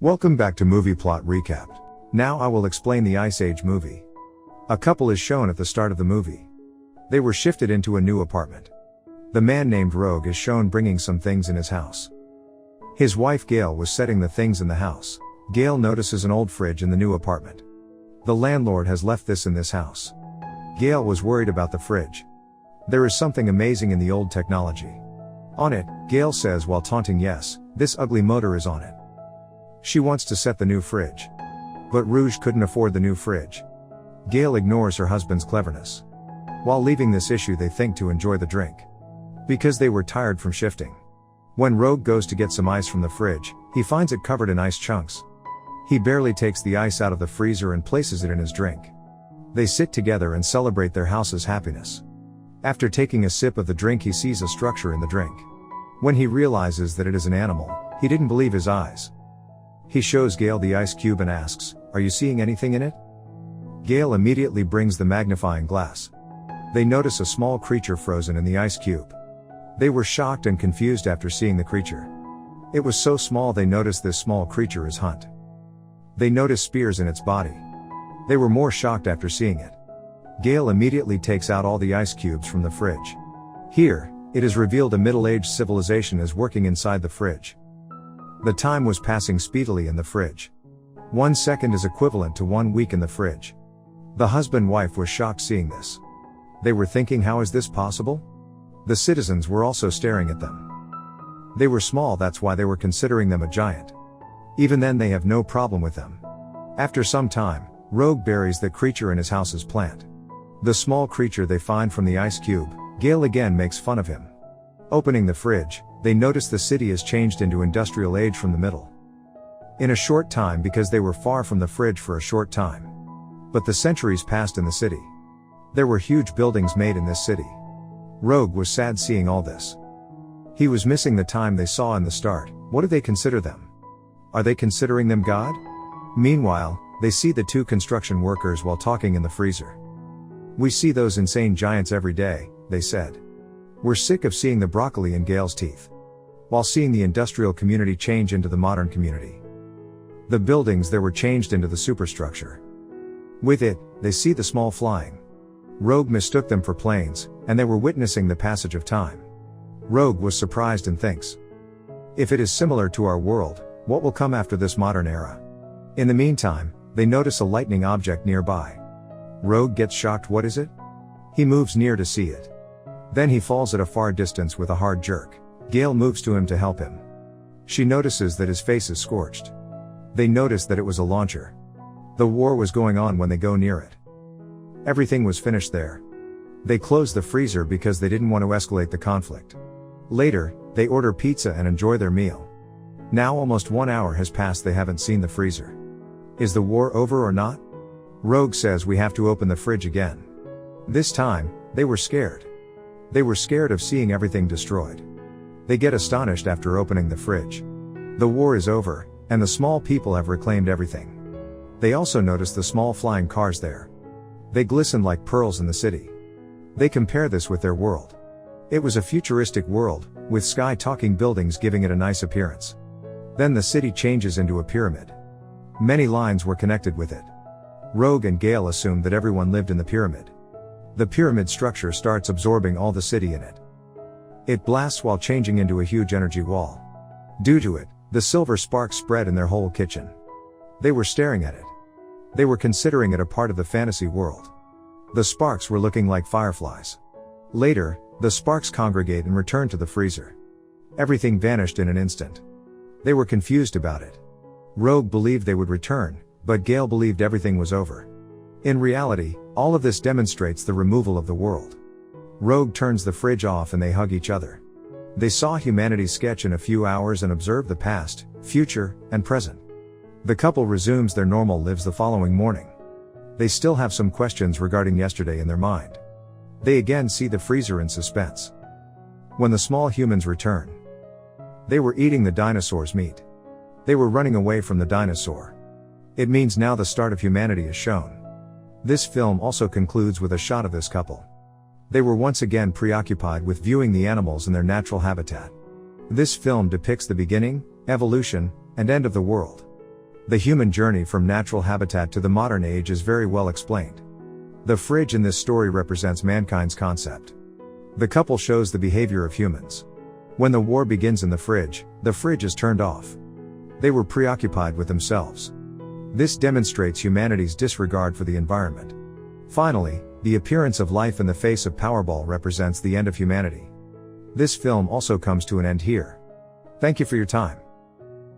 Welcome back to Movie Plot Recapped. Now I will explain the Ice Age movie. A couple is shown at the start of the movie. They were shifted into a new apartment. The man named Rogue is shown bringing some things in his house. His wife Gail was setting the things in the house. Gail notices an old fridge in the new apartment. The landlord has left this in this house. Gail was worried about the fridge. There is something amazing in the old technology. On it, Gail says while taunting yes, this ugly motor is on it. She wants to set the new fridge. But Rouge couldn't afford the new fridge. Gail ignores her husband's cleverness. While leaving this issue they think to enjoy the drink. Because they were tired from shifting. When Rogue goes to get some ice from the fridge, he finds it covered in ice chunks. He barely takes the ice out of the freezer and places it in his drink. They sit together and celebrate their house's happiness. After taking a sip of the drink he sees a structure in the drink. When he realizes that it is an animal, he didn't believe his eyes. He shows Gail the ice cube and asks, "Are you seeing anything in it?" Gail immediately brings the magnifying glass. They notice a small creature frozen in the ice cube. They were shocked and confused after seeing the creature. It was so small they noticed this small creature is Hunt. They notice spears in its body. They were more shocked after seeing it. Gail immediately takes out all the ice cubes from the fridge. Here, it is revealed a middle-aged civilization is working inside the fridge. The time was passing speedily in the fridge. 1 second is equivalent to 1 week in the fridge. The husband-wife was shocked seeing this. They were thinking, how is this possible? The citizens were also staring at them. They were small, that's why they were considering them a giant. Even then they have no problem with them. After some time, Rogue buries the creature in his house's plant. The small creature they find from the ice cube, Gail again makes fun of him. Opening the fridge, they notice the city has changed into industrial age from the middle. In a short time because they were far from the fridge for a short time. But the centuries passed in the city. There were huge buildings made in this city. Rogue was sad seeing all this. He was missing the time they saw in the start. What do they consider them? Are they considering them God? Meanwhile, they see the two construction workers while talking in the freezer. We see those insane giants every day, they said. We're sick of seeing the broccoli in Gail's teeth. While seeing the industrial community change into the modern community. The buildings there were changed into the superstructure. With it, they see the small flying. Rogue mistook them for planes, and they were witnessing the passage of time. Rogue was surprised and thinks, if it is similar to our world, what will come after this modern era? In the meantime, they notice a lightning object nearby. Rogue gets shocked, what is it? He moves near to see it. Then he falls at a far distance with a hard jerk. Gail moves to him to help him. She notices that his face is scorched. They notice that it was a launcher. The war was going on when they go near it. Everything was finished there. They close the freezer because they didn't want to escalate the conflict. Later, they order pizza and enjoy their meal. Now almost 1 hour has passed, they haven't seen the freezer. Is the war over or not? Rogue says we have to open the fridge again. This time, they were scared. They were scared of seeing everything destroyed. They get astonished after opening the fridge. The war is over, and the small people have reclaimed everything. They also notice the small flying cars there. They glisten like pearls in the city. They compare this with their world. It was a futuristic world, with sky-talking buildings giving it a nice appearance. Then the city changes into a pyramid. Many lines were connected with it. Rogue and Gail assumed that everyone lived in the pyramid. The pyramid structure starts absorbing all the city in it. It blasts while changing into a huge energy wall. Due to it, the silver sparks spread in their whole kitchen. They were staring at it. They were considering it a part of the fantasy world. The sparks were looking like fireflies. Later, the sparks congregate and return to the freezer. Everything vanished in an instant. They were confused about it. Rogue believed they would return, but Gail believed everything was over. In reality, all of this demonstrates the removal of the world. Rogue turns the fridge off and they hug each other. They saw humanity's sketch in a few hours and observe the past, future, and present. The couple resumes their normal lives the following morning. They still have some questions regarding yesterday in their mind. They again see the freezer in suspense. When the small humans return, they were eating the dinosaur's meat. They were running away from the dinosaur. It means now the start of humanity is shown. This film also concludes with a shot of this couple. They were once again preoccupied with viewing the animals in their natural habitat. This film depicts the beginning, evolution, and end of the world. The human journey from natural habitat to the modern age is very well explained. The fridge in this story represents mankind's concept. The couple shows the behavior of humans. When the war begins in the fridge is turned off. They were preoccupied with themselves. This demonstrates humanity's disregard for the environment. Finally, the appearance of life in the face of Powerball represents the end of humanity. This film also comes to an end here. Thank you for your time.